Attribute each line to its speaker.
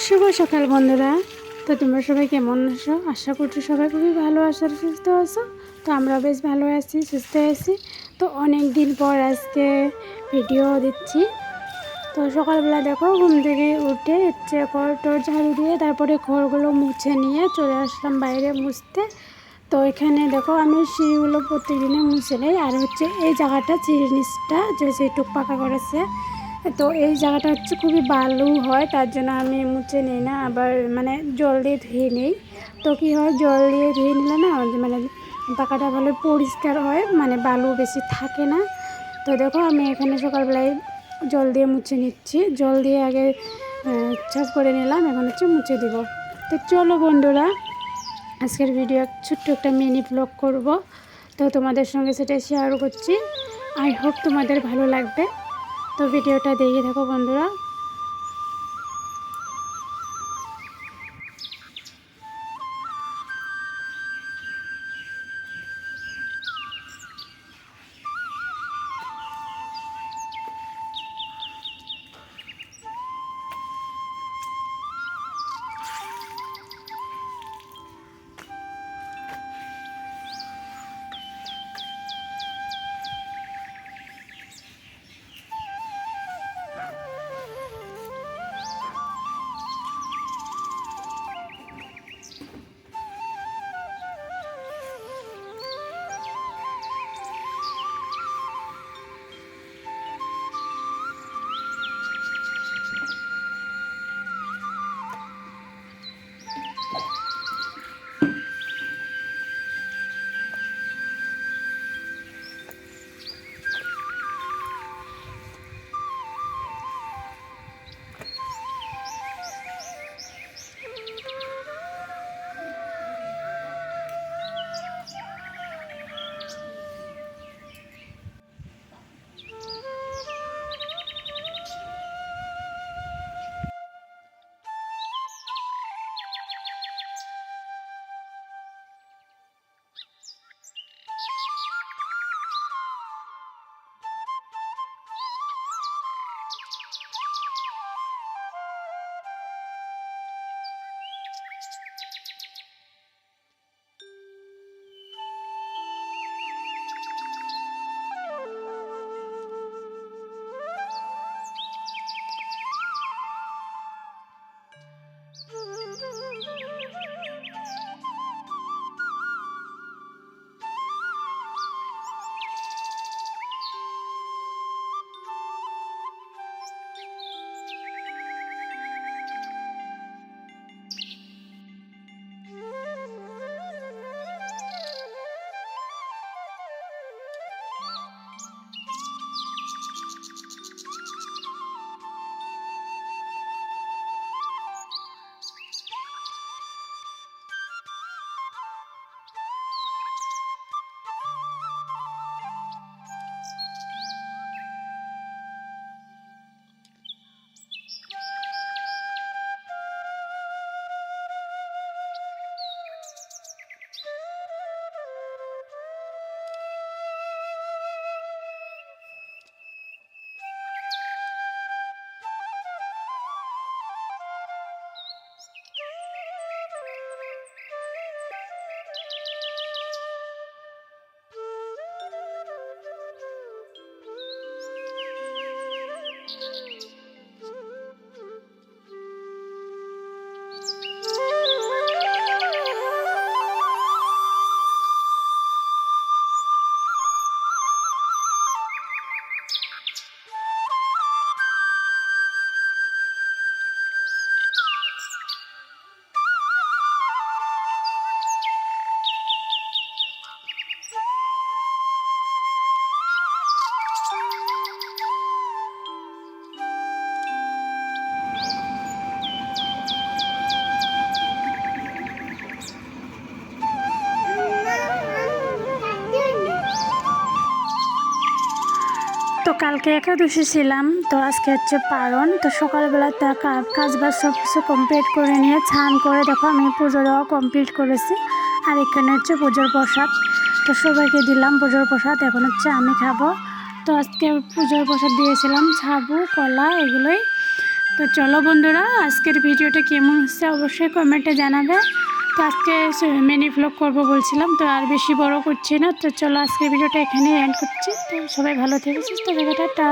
Speaker 1: শুভ সকাল বন্ধুরা। তো তোমরা সবাই কেমন আছো? আশা করছি সবাই খুবই ভালো আছো আর সুস্থ আছো। তো আমরা বেশ ভালো আছি, সুস্থ আছি। তো অনেক দিন পর আজকে ভিডিও দিচ্ছি। তো সকালবেলা দেখো ঘুম থেকে উঠে ঘর টর ঝাড়ু দিয়ে তারপরে ঘরগুলো মুছে নিয়ে চলে আসলাম বাইরে মুছতে। তো এখানে দেখো আমি সিঁড়িগুলো প্রত্যেকদিনে মুছে নেই। আর এই জায়গাটা জিনিসটা যে যেটুক পাকা করেছে, তো এই জায়গাটা খুবই বালু হয়, তার জন্য আমি মুছে নিই না, আবার জল দিয়ে ধুয়ে নিই। তো কী হয়, জল দিয়ে ধুয়ে নিলে না পাকাটা ভালো পরিষ্কার হয়, বালু বেশি থাকে না। তো দেখো আমি এখানে সকালবেলায় জল দিয়ে মুছে নিচ্ছি। জল দিয়ে আগে সাফ করে নিলাম, এখন মুছে দিব। তো চলো বন্ধুরা, আজকের ভিডিও ছোট্ট একটা মিনি ব্লগ করব। তো তোমাদের সঙ্গে সেটা শেয়ার করছি। আই হোপ তোমাদের ভালো লাগবে। তো ভিডিওটা দেখে থাকো বন্ধুরা। তো কালকে একাদশী ছিলাম, তো আজকে পারণ। তো সকালবেলা কাজ বাজ সব কিছু কমপ্লিট করে নিয়ে স্নান করে দেখো আমি পুজো দেওয়া কমপ্লিট করেছি। আর এখানে পুজোর প্রসাদ, তো সবাইকে দিলাম পুজোর প্রসাদ। এখন আমি খাবো। তো আজকে পুজোর প্রসাদ দিয়েছিলাম সাবু, কলা, এগুলোই। তো চলো বন্ধুরা, আজকের ভিডিওটা কেমন হচ্ছে অবশ্যই কমেন্টে জানাবে। তো আজকে মিনি ভ্লগ করবো বলছিলাম, তো আর বেশি বড় করছি না। তো চলো আজকের ভিডিওটা এখানেই এন্ড করছি। তো সবাই ভালো থেকো, সুস্থ থেকো, টাটা।